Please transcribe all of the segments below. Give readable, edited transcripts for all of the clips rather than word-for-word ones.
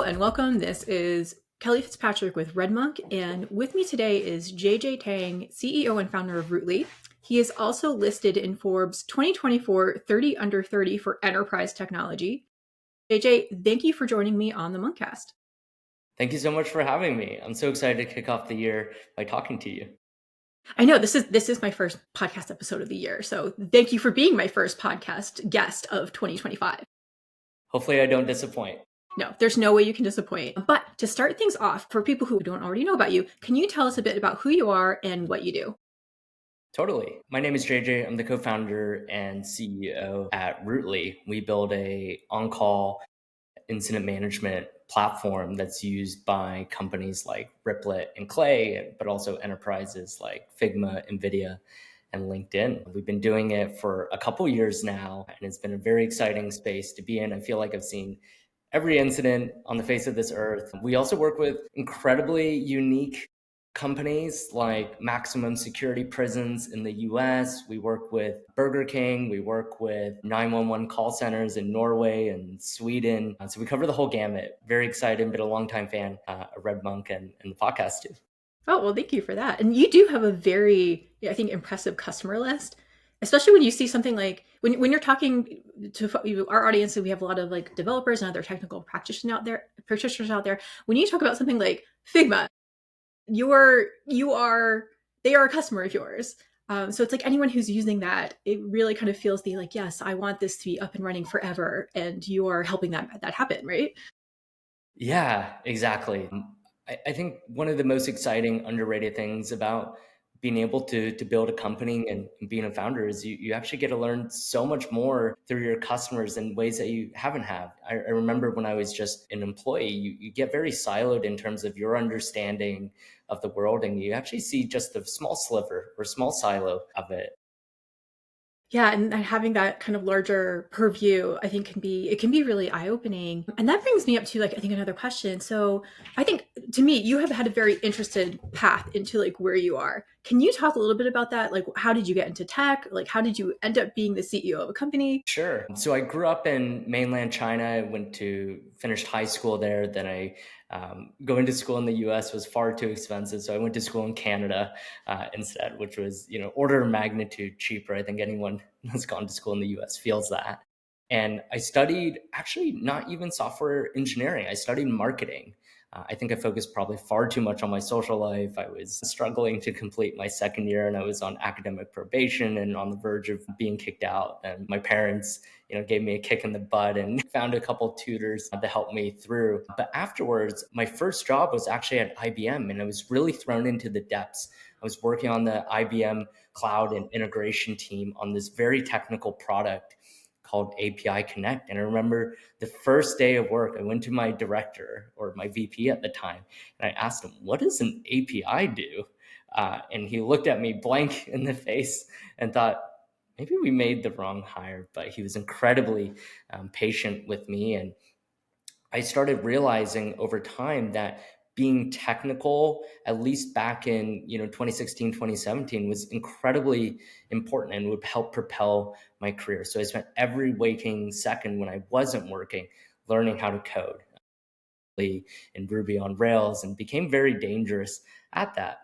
and welcome. This is Kelly Fitzpatrick with Redmonk, and with me today is JJ Tang, CEO and founder of Rootly. He is also listed in Forbes 2024 30 Under 30 for enterprise technology. JJ, thank you for joining me on the Monkcast. Thank you so much for having me. I'm so excited to kick off the year by talking to you. I know this is my first podcast episode of the year, so thank you for being my first podcast guest of 2025. Hopefully I don't disappoint. No, there's no way you can disappoint. But to start things off, for people who don't already know about you, can you tell us a bit about who you are and what you do? Totally. My name is JJ. I'm the co-founder and CEO at Rootly. We build a on-call incident management platform that's used by companies like Riplet and Clay, but also enterprises like Figma, NVIDIA, and LinkedIn. We've been doing it for a couple years now, and it's been a very exciting space to be in. I feel like I've seen every incident on the face of this earth. We also work with incredibly unique companies like maximum security prisons in the US. We work with Burger King. We work with 911 call centers in Norway and Sweden. So we cover the whole gamut. Very excited, been a longtime fan of Red Monk and the podcast too. Oh, well, thank you for that. And you do have a very, I think, impressive customer list, especially when you see something like when you're talking to our audience, and we have a lot of like developers and other technical practitioners out there. When you talk about something like Figma, they are a customer of yours. So it's like anyone who's using that, it really kind of feels the like, yes, I want this to be up and running forever, and you are helping that happen, right? Yeah, exactly. I think one of the most exciting, underrated things about being able to build a company and being a founder is you actually get to learn so much more through your customers in ways that you haven't had. I remember when I was just an employee, you get very siloed in terms of your understanding of the world, and you actually see just a small sliver or small silo of it. Yeah, and having that kind of larger purview, I think can be really eye-opening. And that brings me up to like I think another question. So I think to me, you have had a very interested path into like where you are. Can you talk a little bit about that? Like how did you get into tech? Like how did you end up being the CEO of a company? Sure. So I grew up in mainland China. I went to finished high school there. Then I going to school in the U.S. was far too expensive, so I went to school in Canada instead, which was order of magnitude cheaper. I think anyone that's gone to school in the U.S. feels that. And I studied actually not even software engineering. I studied marketing. I think I focused probably far too much on my social life. I was struggling to complete my second year, and I was on academic probation and on the verge of being kicked out. And my parents, gave me a kick in the butt and found a couple tutors to help me through. But afterwards, my first job was actually at IBM, and I was really thrown into the depths. I was working on the IBM cloud and integration team on this very technical product called API Connect. And I remember the first day of work, I went to my director or my VP at the time, and I asked him, "What does an API do?" And he looked at me blank in the face and thought, maybe we made the wrong hire. But he was incredibly patient with me. And I started realizing over time that being technical, at least back in 2016, 2017, was incredibly important and would help propel my career. So I spent every waking second when I wasn't working learning how to code in Ruby on Rails, and became very dangerous at that.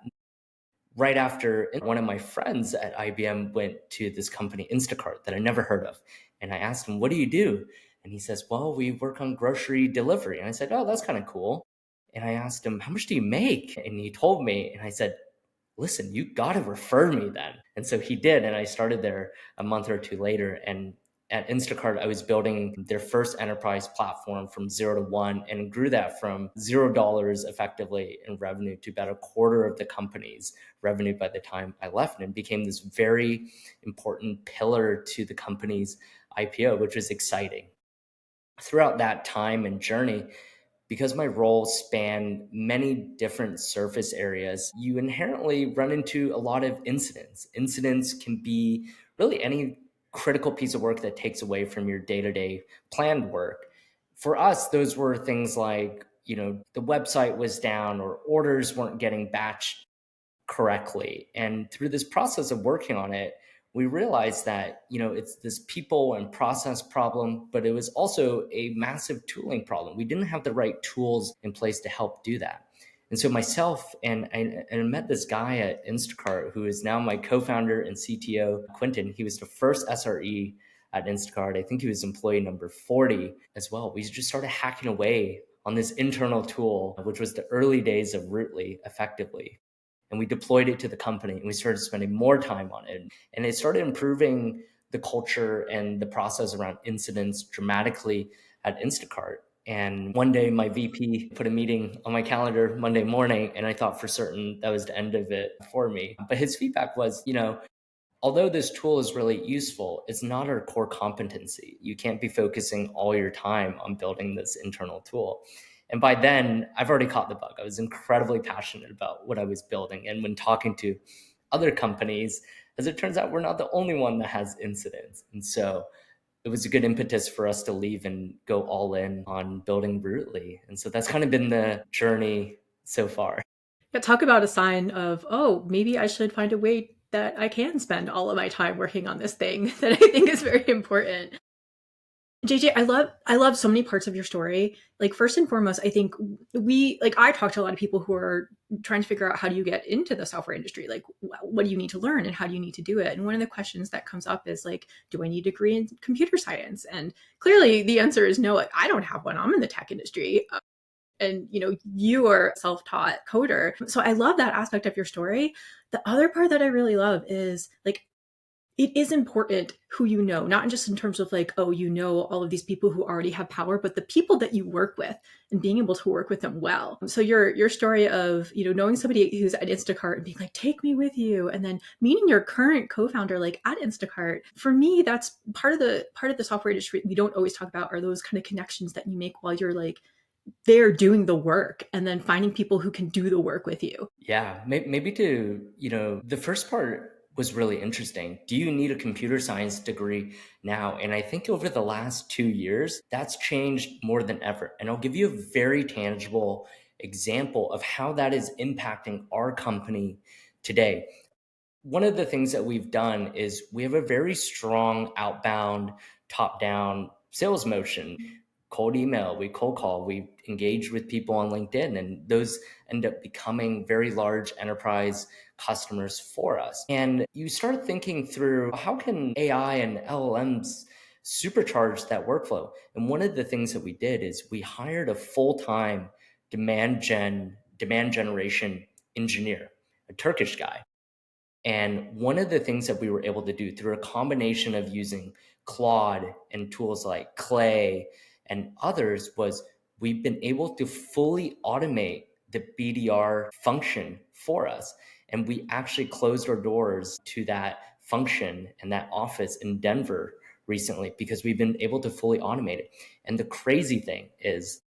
Right after, one of my friends at IBM went to this company, Instacart, that I never heard of. And I asked him, "What do you do?" And he says, "Well, we work on grocery delivery." And I said, "Oh, that's kind of cool." And I asked him, "How much do you make?" And he told me, and I said, "Listen, you got to refer me then." And so he did. And I started there a month or two later. And at Instacart, I was building their first enterprise platform from 0 to 1, and grew that from $0 effectively in revenue to about a quarter of the company's revenue by the time I left, and became this very important pillar to the company's IPO, which was exciting. Throughout that time and journey, because my role spanned many different surface areas, you inherently run into a lot of incidents. Incidents can be really any critical piece of work that takes away from your day-to-day planned work. For us, those were things like, the website was down or orders weren't getting batched correctly. And through this process of working on it, we realized that, it's this people and process problem, but it was also a massive tooling problem. We didn't have the right tools in place to help do that. And so myself and I met this guy at Instacart who is now my co-founder and CTO, Quentin. He was the first SRE at Instacart. I think he was employee number 40 as well. We just started hacking away on this internal tool, which was the early days of Rootly, effectively. And we deployed it to the company and we started spending more time on it. And it started improving the culture and the process around incidents dramatically at Instacart. And one day my VP put a meeting on my calendar Monday morning, and I thought for certain that was the end of it for me. But his feedback was, although this tool is really useful, it's not our core competency. You can't be focusing all your time on building this internal tool. And by then, I've already caught the bug. I was incredibly passionate about what I was building. And when talking to other companies, as it turns out, we're not the only one that has incidents. And so it was a good impetus for us to leave and go all in on building Rootly. And so that's kind of been the journey so far. Yeah, talk about a sign of, oh, maybe I should find a way that I can spend all of my time working on this thing that I think is very important. JJ, I love so many parts of your story. Like first and foremost, I think I talk to a lot of people who are trying to figure out how do you get into the software industry? Like what do you need to learn and how do you need to do it? And one of the questions that comes up is like, do I need a degree in computer science? And clearly the answer is no. I don't have one. I'm in the tech industry. And you are a self-taught coder. So I love that aspect of your story. The other part that I really love is like it is important who you know, not just in terms of like, oh, all of these people who already have power, but the people that you work with and being able to work with them well. So your story of, knowing somebody who's at Instacart and being like, take me with you, and then meeting your current co-founder like at Instacart, for me, that's part of the software industry we don't always talk about are those kind of connections that you make while you're like they're doing the work and then finding people who can do the work with you. Yeah, maybe the first part was really interesting. Do you need a computer science degree now? And I think over the last 2 years, that's changed more than ever. And I'll give you a very tangible example of how that is impacting our company today. One of the things that we've done is we have a very strong outbound, top down sales motion. Cold email, we cold call, we engage with people on LinkedIn, and those end up becoming very large enterprise customers for us. And you start thinking through how can AI and LLMs supercharge that workflow? And one of the things that we did is we hired a full-time demand generation engineer, a Turkish guy. And one of the things that we were able to do through a combination of using Claude and tools like Clay and others was we've been able to fully automate the BDR function for us. And we actually closed our doors to that function and that office in Denver recently because we've been able to fully automate it. And the crazy thing is,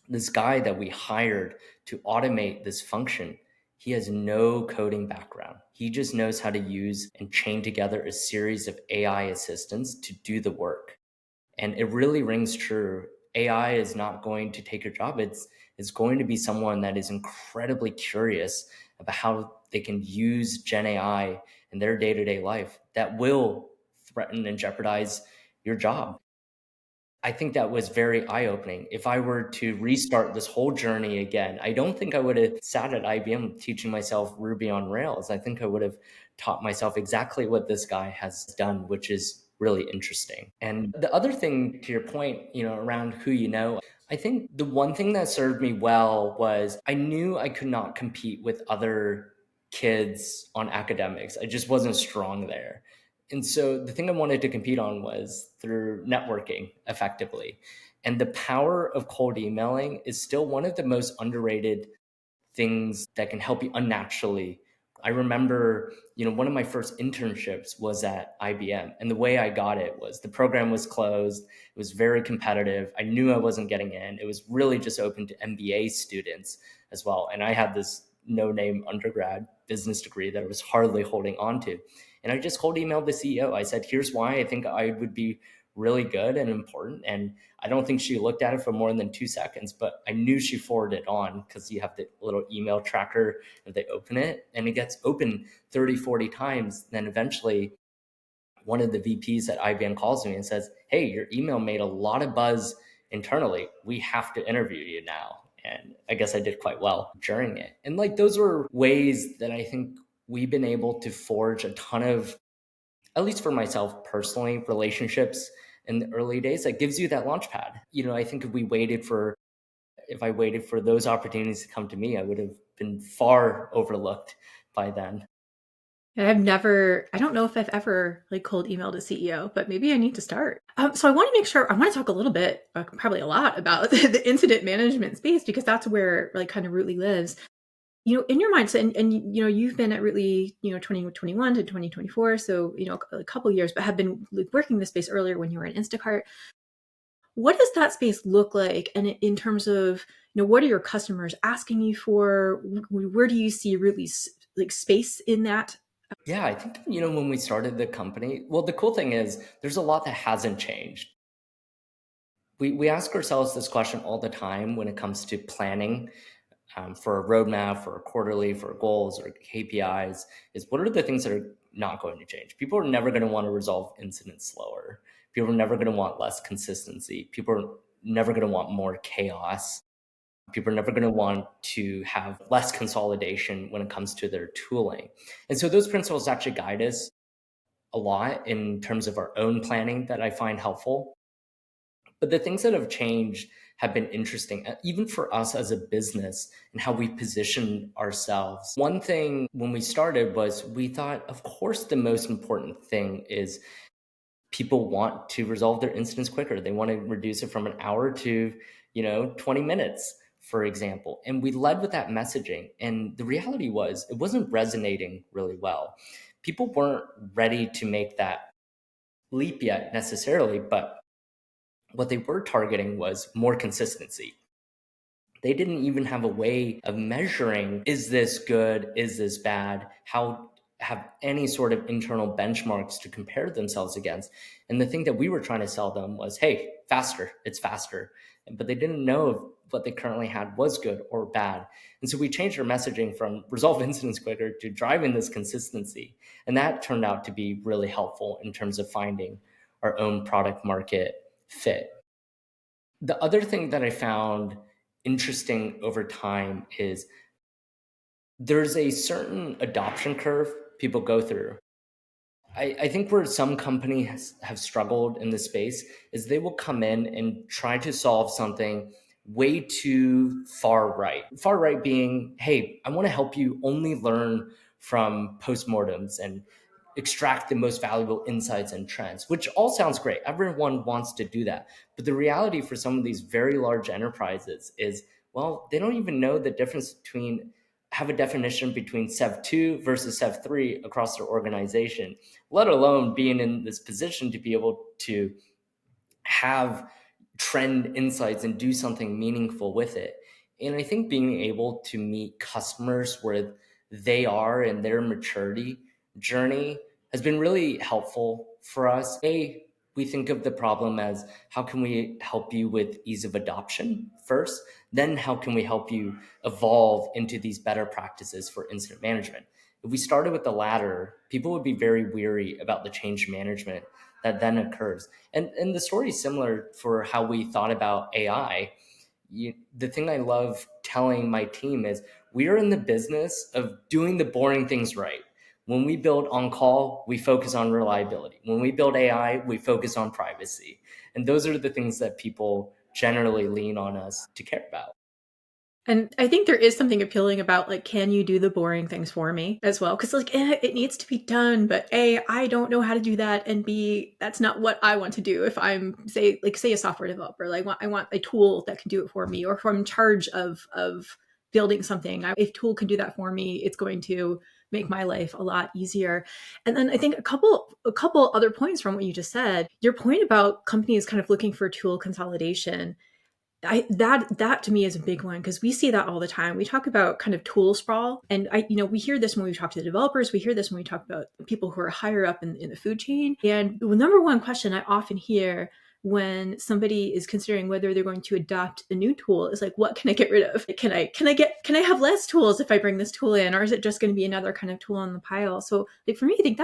this guy that we hired to automate this function, he has no coding background. He just knows how to use and chain together a series of AI assistants to do the work. And it really rings true. AI is not going to take your job. It's going to be someone that is incredibly curious about how they can use Gen AI in their day-to-day life that will threaten and jeopardize your job. I think that was very eye-opening. If I were to restart this whole journey again, I don't think I would have sat at IBM teaching myself Ruby on Rails. I think I would have taught myself exactly what this guy has done, which is really interesting. And the other thing to your point, around who you know, I think the one thing that served me well was I knew I could not compete with other kids on academics. I just wasn't strong there. And so the thing I wanted to compete on was through networking effectively. And the power of cold emailing is still one of the most underrated things that can help you unnaturally. I remember, one of my first internships was at IBM. And the way I got it was the program was closed. It was very competitive. I knew I wasn't getting in. It was really just open to MBA students as well. And I had this no-name undergrad business degree that I was hardly holding on to. And I just cold emailed the CEO. I said, here's why I think I would be really good and important. And I don't think she looked at it for more than 2 seconds, but I knew she forwarded it on because you have the little email tracker if they open it and it gets open 30, 40 times. Then eventually one of the VPs at IBM calls me and says, "Hey, your email made a lot of buzz internally. We have to interview you now." And I guess I did quite well during it. And like those were ways that I think we've been able to forge a ton of, at least for myself personally, relationships in the early days that gives you that launch pad. I think if I waited for those opportunities to come to me, I would have been far overlooked by then. I don't know if I've ever like cold emailed a CEO, but maybe I need to start. So I want to make sure, I want to talk a little bit, probably a lot about the incident management space, because that's where like kind of Rootly lives. In your mind, so, and you've been at Rootly, 2021 to 2024, so a couple years, but have been like working this space earlier when you were in Instacart. What does that space look like? And in terms of, what are your customers asking you for? Where do you see Rootly's like space in that? Yeah, I think, when we started the company, well, the cool thing is there's a lot that hasn't changed. We ask ourselves this question all the time when it comes to planning, for a roadmap, for a quarterly, for goals or KPIs, is what are the things that are not going to change? People are never going to want to resolve incidents slower. People are never going to want less consistency. People are never going to want more chaos. People are never going to want to have less consolidation when it comes to their tooling. And so those principles actually guide us a lot in terms of our own planning that I find helpful. But the things that have changed have been interesting, even for us as a business and how we position ourselves. One thing when we started was we thought, of course, the most important thing is people want to resolve their incidents quicker. They want to reduce it from an hour to, 20 minutes, for example. And we led with that messaging. And the reality was it wasn't resonating really well. People weren't ready to make that leap yet necessarily, but what they were targeting was more consistency. They didn't even have a way of measuring, is this good? Is this bad? How have any sort of internal benchmarks to compare themselves against. And the thing that we were trying to sell them was, hey, faster, it's faster. But they didn't know if what they currently had was good or bad. And so we changed our messaging from resolve incidents quicker to driving this consistency. And that turned out to be really helpful in terms of finding our own product market fit. The other thing that I found interesting over time is there's a certain adoption curve people go through. I think where some companies have struggled in this space is they will come in and try to solve something way too far right. Far right being, hey, I want to help you only learn from postmortems and extract the most valuable insights and trends, which all sounds great. Everyone wants to do that. But the reality for some of these very large enterprises is, well, they don't even know the difference between, have a definition between Sev 2 versus Sev 3 across their organization, let alone being in this position to be able to have trend insights and do something meaningful with it. And I think being able to meet customers where they are in their maturity journey has been really helpful for us. We think of the problem as how can we help you with ease of adoption first, then how can we help you evolve into these better practices for incident management. If we started with the latter, people would be very weary about the change management that then occurs. And the story is similar for how we thought about AI. The thing I love telling my team is we are in the business of doing the boring things right. When we build on call, we focus on reliability. When we build AI, we focus on privacy. And those are the things that people generally lean on us to care about. And I think there is something appealing about like, can you do the boring things for me as well? Because like, it needs to be done, but A, I don't know how to do that, and B, that's not what I want to do. If I'm say a software developer, like I want a tool that can do it for me, or if I'm in charge of building something, if tool can do that for me, it's going to make my life a lot easier. And then I think a couple other points from what you just said. Your point about companies kind of looking for tool consolidation, that to me is a big one, because we see that all the time. We talk about kind of tool sprawl, and we hear this when we talk to the developers. We hear this when we talk about people who are higher up in the food chain. And the number one question I often hear when somebody is considering whether they're going to adopt a new tool is like, what can I get rid of? Can I have less tools if I bring this tool in, or is it just going to be another kind of tool on the pile? So like for me, I think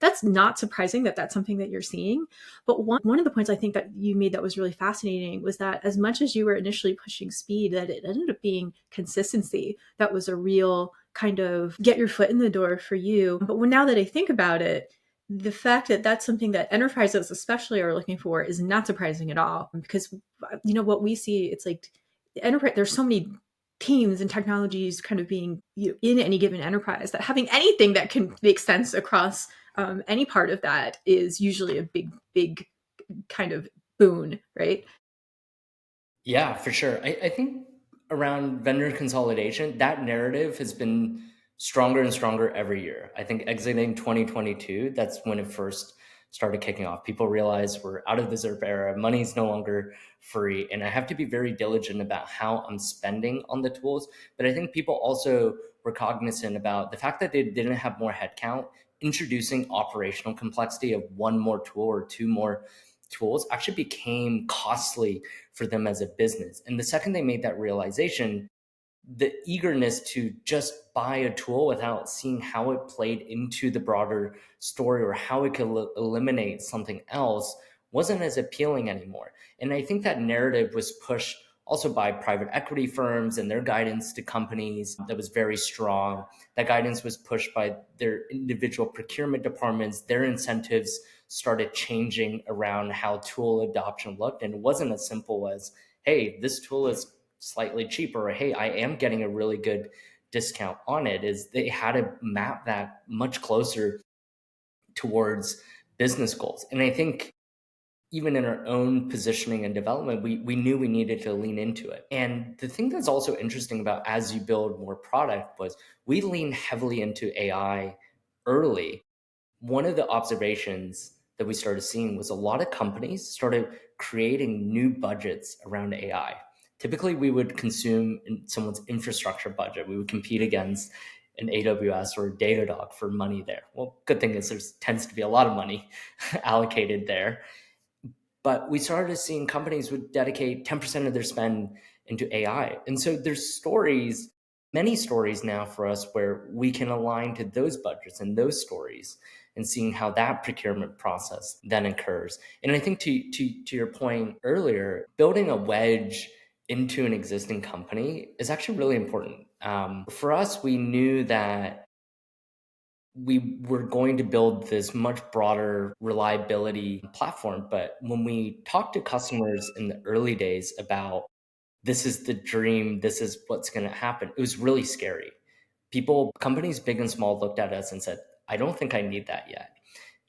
that's not surprising that that's something that you're seeing. But one of the points I think that you made that was really fascinating was that as much as you were initially pushing speed, that it ended up being consistency that was a real kind of get your foot in the door for you. But now that I think about it, the fact that that's something that enterprises especially are looking for is not surprising at all, because what we see, it's like enterprise, there's so many teams and technologies kind of being in any given enterprise, that having anything that can make sense across any part of that is usually a big kind of boon, right? Yeah, for sure. I think around vendor consolidation, that narrative has been stronger and stronger every year. I think exiting 2022, that's when it first started kicking off. People realize we're out of the ZERP era, money's no longer free, and I have to be very diligent about how I'm spending on the tools. But I think people also were cognizant about the fact that they didn't have more headcount. Introducing operational complexity of one more tool or two more tools actually became costly for them as a business. And the second they made that realization, the eagerness to just buy a tool without seeing how it played into the broader story or how it could eliminate something else wasn't as appealing anymore. And I think that narrative was pushed also by private equity firms and their guidance to companies that was very strong. That guidance was pushed by their individual procurement departments. Their incentives started changing around how tool adoption looked. And it wasn't as simple as, hey, this tool is slightly cheaper, or hey, I am getting a really good discount on it. Is they had to map that much closer towards business goals. And I think even in our own positioning and development, we knew we needed to lean into it. And the thing that's also interesting about as you build more product was we leaned heavily into AI early. One of the observations that we started seeing was a lot of companies started creating new budgets around AI. Typically, we would consume in someone's infrastructure budget. We would compete against an AWS or a Datadog for money there. Well, good thing is there tends to be a lot of money allocated there. But we started seeing companies would dedicate 10% of their spend into AI. And so there's stories, many stories now for us where we can align to those budgets and those stories and seeing how that procurement process then occurs. And I think to your point earlier, building a wedge into an existing company is actually really important. For us, we knew that we were going to build this much broader reliability platform. But when we talked to customers in the early days about this is the dream, this is what's going to happen, it was really scary. People, companies big and small, looked at us and said, I don't think I need that yet.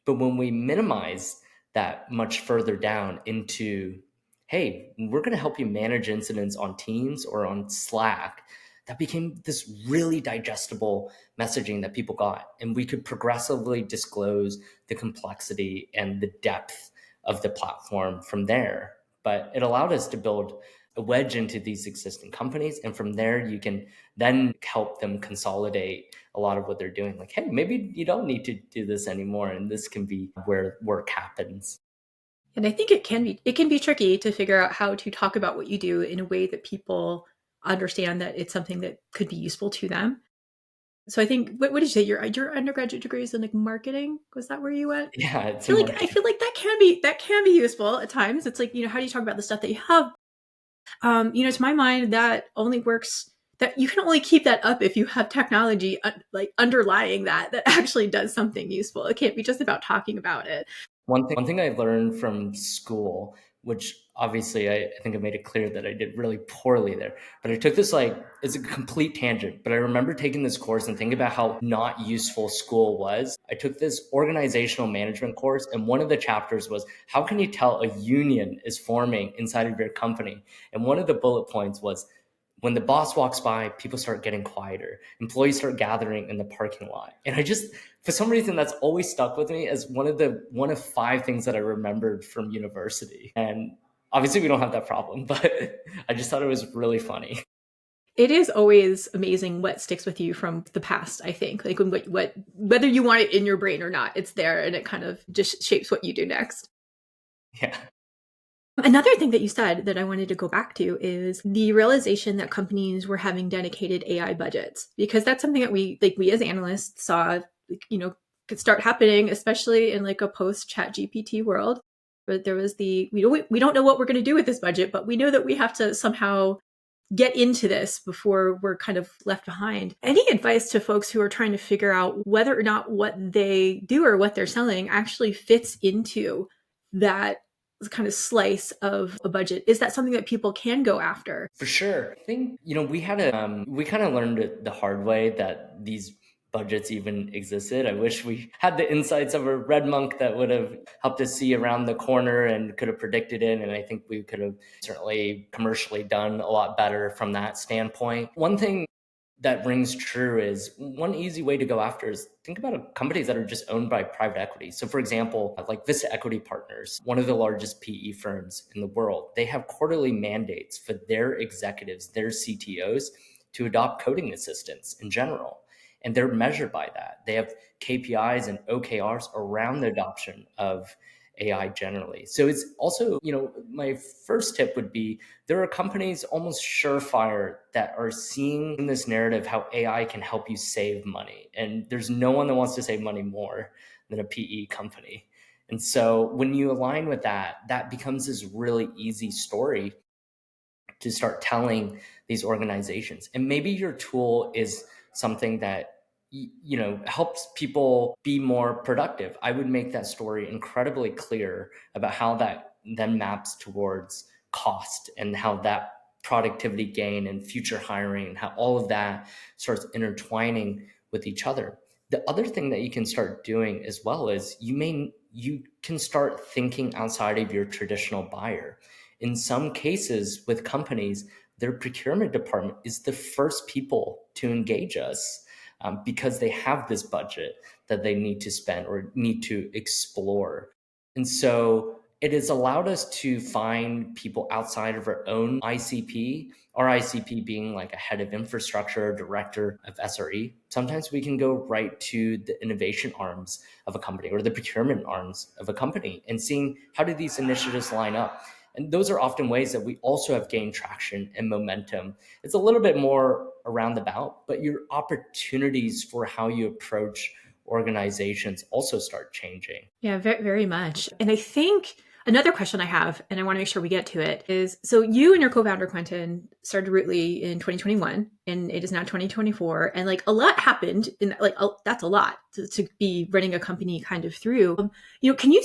But when we minimize that much further down into, hey, we're going to help you manage incidents on Teams or on Slack, that became this really digestible messaging that people got. And we could progressively disclose the complexity and the depth of the platform from there. But it allowed us to build a wedge into these existing companies. And from there, you can then help them consolidate a lot of what they're doing. Like, hey, maybe you don't need to do this anymore. And this can be where work happens. And I think it can be tricky to figure out how to talk about what you do in a way that people understand that it's something that could be useful to them. So I think, what did you say? Your undergraduate degree is in like marketing. Was that where you went? Yeah, it's I a feel like I market. feel like that can be useful at times. It's like, how do you talk about the stuff that you have? To my mind, that only works. That you can only keep that up if you have technology like underlying that actually does something useful. It can't be just about talking about it. One thing I learned from school, which obviously I think I made it clear that I did really poorly there, but I took this, like, it's a complete tangent, but I remember taking this course and thinking about how not useful school was. I took this organizational management course, and one of the chapters was how can you tell a union is forming inside of your company? And one of the bullet points was when the boss walks by, people start getting quieter. Employees start gathering in the parking lot. And I just, for some reason, that's always stuck with me as one of five things that I remembered from university. And obviously we don't have that problem, but I just thought it was really funny. It is always amazing what sticks with you from the past. I think, like, what whether you want it in your brain or not, it's there, and it kind of just shapes what you do next. Yeah. Another thing that you said that I wanted to go back to is the realization that companies were having dedicated AI budgets, because that's something that we as analysts saw, like, could start happening, especially in like a post chat GPT world. But there was we don't know what we're going to do with this budget, but we know that we have to somehow get into this before we're kind of left behind. Any advice to folks who are trying to figure out whether or not what they do or what they're selling actually fits into that kind of slice of a budget? Is that something that people can go after? For sure. I think, we kind of learned it the hard way that these budgets even existed. I wish we had the insights of a red monk that would have helped us see around the corner and could have predicted it. And I think we could have certainly commercially done a lot better from that standpoint. One thing that rings true is one easy way to go after is think about companies that are just owned by private equity. So, for example, like Vista Equity Partners, one of the largest PE firms in the world, they have quarterly mandates for their executives, their CTOs, to adopt coding assistants in general. And they're measured by that. They have KPIs and OKRs around the adoption of AI generally. So it's also, my first tip would be there are companies almost surefire that are seeing this narrative how AI can help you save money. And there's no one that wants to save money more than a PE company. And so when you align with that, that becomes this really easy story to start telling these organizations. And maybe your tool is something that helps people be more productive. I would make that story incredibly clear about how that then maps towards cost and how that productivity gain and future hiring and how all of that starts intertwining with each other. The other thing that you can start doing as well is you can start thinking outside of your traditional buyer. In some cases with companies, their procurement department is the first people to engage us, because they have this budget that they need to spend or need to explore. And so it has allowed us to find people outside of our own ICP, our ICP being like a head of infrastructure, director of SRE. Sometimes we can go right to the innovation arms of a company or the procurement arms of a company and seeing how do these initiatives line up. And those are often ways that we also have gained traction and momentum. It's a little bit more around the bout, but your opportunities for how you approach organizations also start changing. Yeah, very, very much. And I think another question I have, and I want to make sure we get to it, is so you and your co-founder Quentin started Rootly in 2021, and it is now 2024, and like a lot happened in like that's a lot to be running a company kind of through. Can you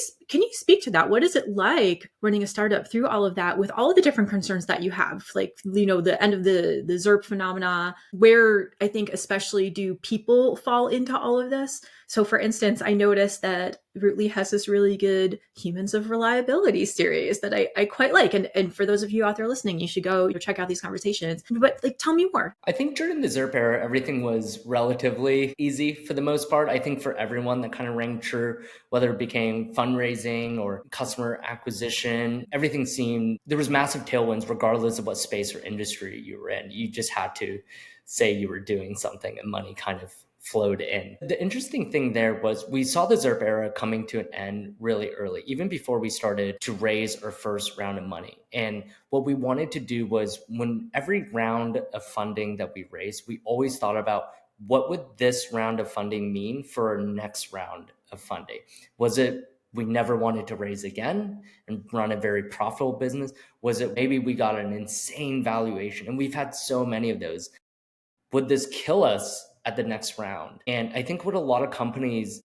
speak to that? What is it like running a startup through all of that with all of the different concerns that you have, like the end of the ZERP phenomena? Where I think especially do people fall into all of this? So, for instance, I noticed that Rootly has this really good Humans of Reliability series that I quite like. And for those of you out there listening, you should go check out these conversations. But like, tell me more. I think during the ZERP era, everything was relatively easy for the most part. I think for everyone that kind of rang true, whether it became fundraising or customer acquisition, everything seemed, there was massive tailwinds regardless of what space or industry you were in. You just had to say you were doing something and money kind of flowed in. The interesting thing there was we saw the ZERP era coming to an end really early, even before we started to raise our first round of money. And what we wanted to do was when every round of funding that we raised, we always thought about what would this round of funding mean for our next round of funding? Was it we never wanted to raise again and run a very profitable business? Was it maybe we got an insane valuation? And we've had so many of those. Would this kill us at the next round? And I think what a lot of companies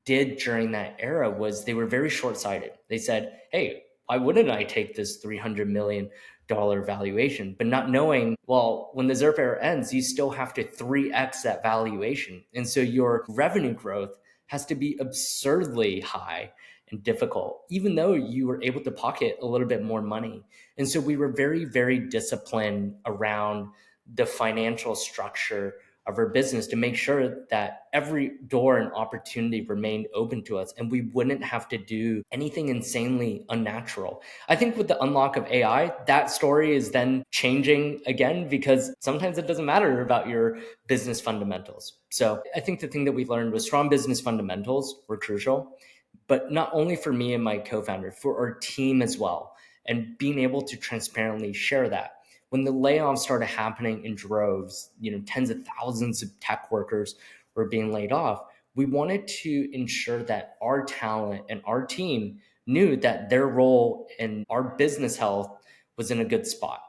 did during that era was they were very short-sighted. They said, hey, why wouldn't I take this $300 million valuation? But not knowing, well, when the ZERP era ends, you still have to 3x that valuation. And so your revenue growth has to be absurdly high and difficult, even though you were able to pocket a little bit more money. And so we were very, very disciplined around the financial structure of our business to make sure that every door and opportunity remained open to us and we wouldn't have to do anything insanely unnatural. I think with the unlock of AI, that story is then changing again because sometimes it doesn't matter about your business fundamentals. So I think the thing that we learned was strong business fundamentals were crucial, but not only for me and my co-founder, for our team as well, and being able to transparently share that. When the layoffs started happening in droves, tens of thousands of tech workers were being laid off, we wanted to ensure that our talent and our team knew that their role in our business health was in a good spot.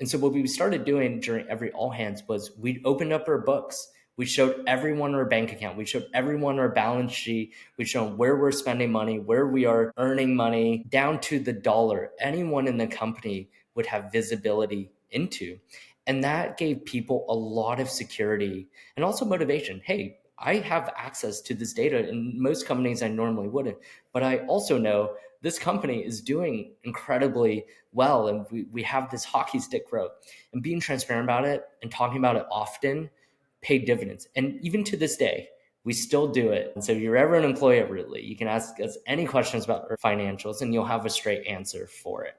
And so what we started doing during every all hands was we opened up our books. We showed everyone our bank account. We showed everyone our balance sheet. We showed where we're spending money, where we are earning money, down to the dollar. Anyone in the company would have visibility into. And that gave people a lot of security and also motivation. Hey, I have access to this data in most companies I normally wouldn't. But I also know this company is doing incredibly well, and we have this hockey stick growth. And being transparent about it and talking about it often paid dividends. And even to this day, we still do it. And so if you're ever an employee at Rootly, you can ask us any questions about our financials and you'll have a straight answer for it.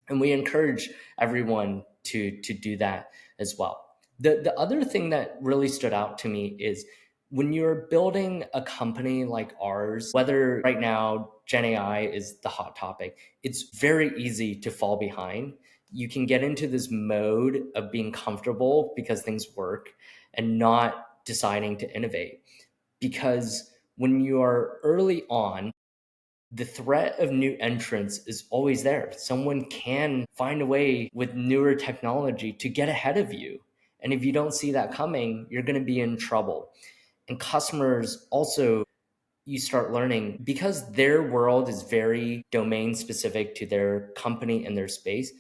And we encourage everyone to do that as well. The other thing that really stood out to me is when you're building a company like ours, whether right now Gen AI is the hot topic, it's very easy to fall behind. You can get into this mode of being comfortable because things work and not deciding to innovate. Because when you are early on, the threat of new entrants is always there. Someone can find a way with newer technology to get ahead of you. And if you don't see that coming, you're going to be in trouble. And customers also, you start learning because their world is very domain specific to their company and their space,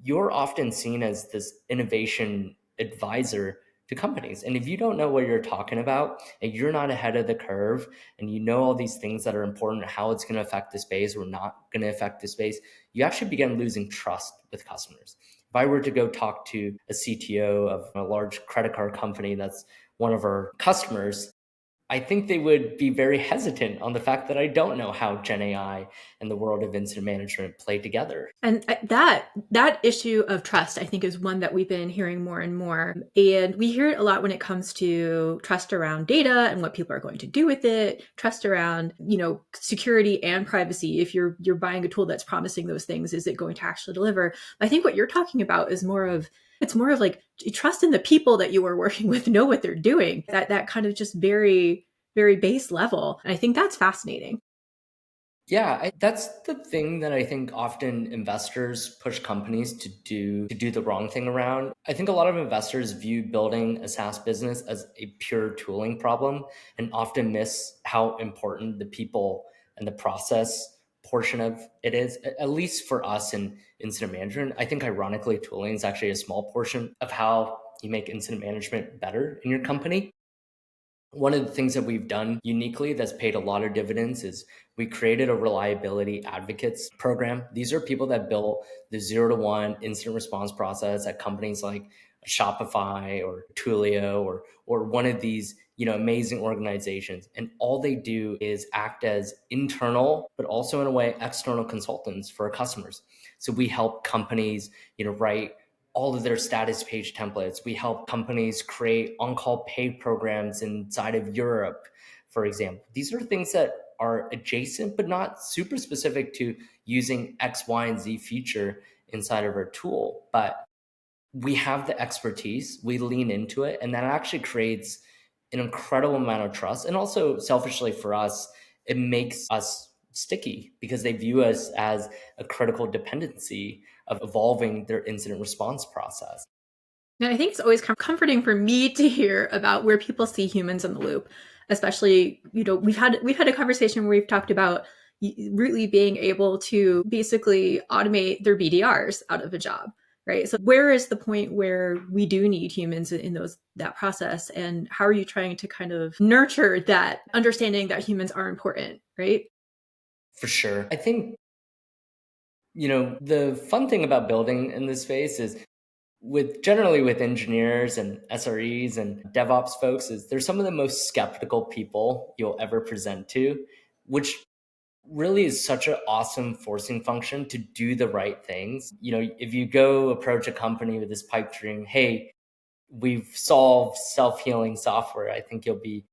you're often seen as this innovation advisor to companies. And if you don't know what you're talking about and you're not ahead of the curve and you know all these things that are important, how it's going to affect the space or not going to affect the space, you actually begin losing trust with customers. If I were to go talk to a CTO of a large credit card company that's one of our customers, I think they would be very hesitant on the fact that I don't know how Gen AI and the world of incident management play together. And that issue of trust, I think, is one that we've been hearing more and more. And we hear it a lot when it comes to trust around data and what people are going to do with it, trust around, security and privacy. If you're buying a tool that's promising those things, is it going to actually deliver? I think what you're talking about is more of like trust in the people that you are working with know what they're doing. That kind of just very, very base level. And I think that's fascinating. Yeah, that's the thing that I think often investors push companies to do the wrong thing around. I think a lot of investors view building a SaaS business as a pure tooling problem and often miss how important the people and the process portion of it is. At least for us in incident management, I think ironically tooling is actually a small portion of how you make incident management better in your company. One of the things that we've done uniquely that's paid a lot of dividends is we created a reliability advocates program. These are people that built the 0 to 1 incident response process at companies like Shopify or Twilio or one of these amazing organizations. And all they do is act as internal, but also in a way external consultants for our customers. So we help companies write all of their status page templates. We help companies create on-call pay programs inside of Europe, for example. These are things that are adjacent, but not super specific to using X, Y, and Z feature inside of our tool. But we have the expertise, we lean into it, and that actually creates an incredible amount of trust. And also, selfishly for us, it makes us sticky because they view us as a critical dependency of evolving their incident response process. And I think it's always comforting for me to hear about where people see humans in the loop, especially, we've had a conversation where we've talked about really being able to basically automate their BDRs out of a job, right? So where is the point where we do need humans in that process, and how are you trying to kind of nurture that understanding that humans are important, right? For sure. I think, the fun thing about building in this space is generally with engineers and SREs and DevOps folks is they're some of the most skeptical people you'll ever present to, which really is such an awesome forcing function to do the right things. If you go approach a company with this pipe dream, hey, we've solved self-healing software, I think you'll be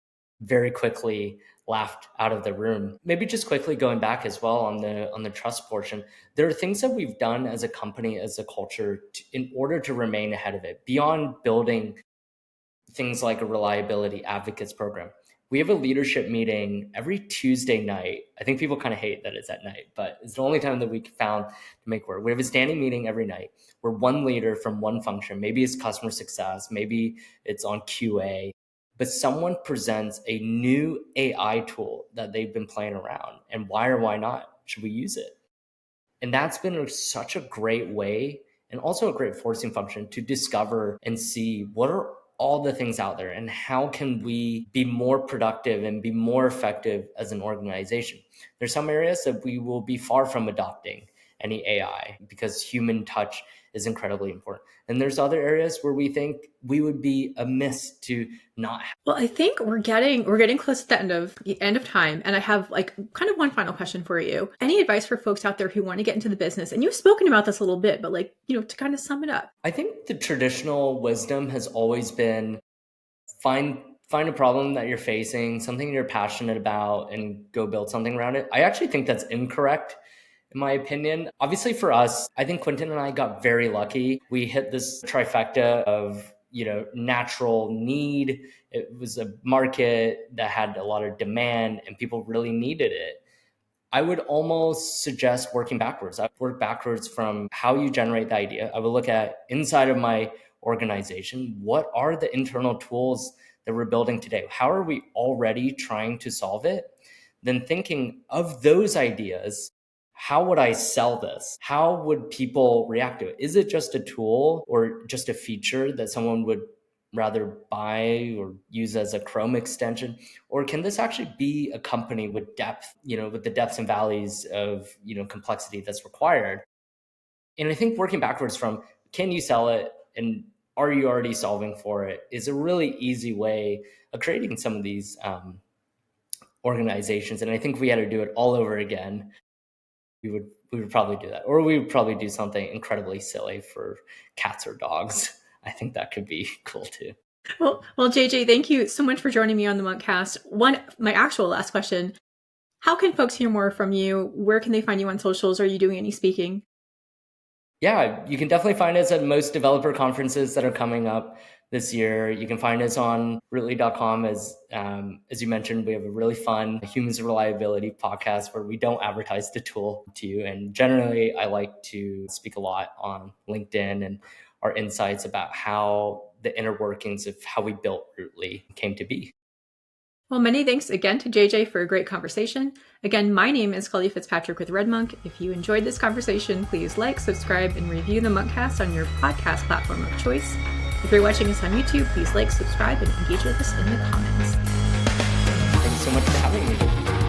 very quickly laughed out of the room. Maybe just quickly going back as well on the trust portion, there are things that we've done as a company, as a culture, in order to remain ahead of it beyond building things like a reliability advocates program. We have a leadership meeting every Tuesday night. I think people kind of hate that it's at night, but it's the only time that we found to make work. We have a standing meeting every night where one leader from one function, maybe it's customer success, maybe it's on QA, but someone presents a new AI tool that they've been playing around, and why or why not should we use it? And that's been such a great way, and also a great forcing function, to discover and see what are all the things out there and how can we be more productive and be more effective as an organization. There's some areas that we will be far from adopting any AI because human touch is incredibly important. And there's other areas where we think we would be amiss to not have. Well, I think we're getting close to the end of time, and I have like kind of one final question for you. Any advice for folks out there who want to get into the business? And you've spoken about this a little bit, but like, to kind of sum it up. I think the traditional wisdom has always been find a problem that you're facing, something you're passionate about, and go build something around it. I actually think that's incorrect, in my opinion. Obviously, for us, I think Quentin and I got very lucky. We hit this trifecta of, natural need. It was a market that had a lot of demand and people really needed it. I would almost suggest working backwards. I would work backwards from how you generate the idea. I would look at inside of my organization, what are the internal tools that we're building today? How are we already trying to solve it? Then thinking of those ideas, how would I sell this? How would people react to it? Is it just a tool or just a feature that someone would rather buy or use as a Chrome extension? Or can this actually be a company with depth, with the depths and valleys of, complexity that's required? And I think working backwards from, can you sell it? And are you already solving for it, is a really easy way of creating some of these organizations. And I think if we had to do it all over again, we would probably do that, or we would probably do something incredibly silly for cats or dogs. I think that could be cool too. Well, JJ, thank you so much for joining me on the Monkcast. My actual last question: how can folks hear more from you? Where can they find you on socials? Are you doing any speaking? Yeah, you can definitely find us at most developer conferences that are coming up this year. You can find us on rootly.com. As you mentioned, we have a really fun humans and reliability podcast where we don't advertise the tool to you. And generally, I like to speak a lot on LinkedIn and our insights about how the inner workings of how we built Rootly came to be. Well, many thanks again to JJ for a great conversation. Again, my name is Claudia Fitzpatrick with Red Monk. If you enjoyed this conversation, please like, subscribe, and review the Monkcast on your podcast platform of choice. If you're watching us on YouTube, please like, subscribe, and engage with us in the comments. Thanks so much for having me.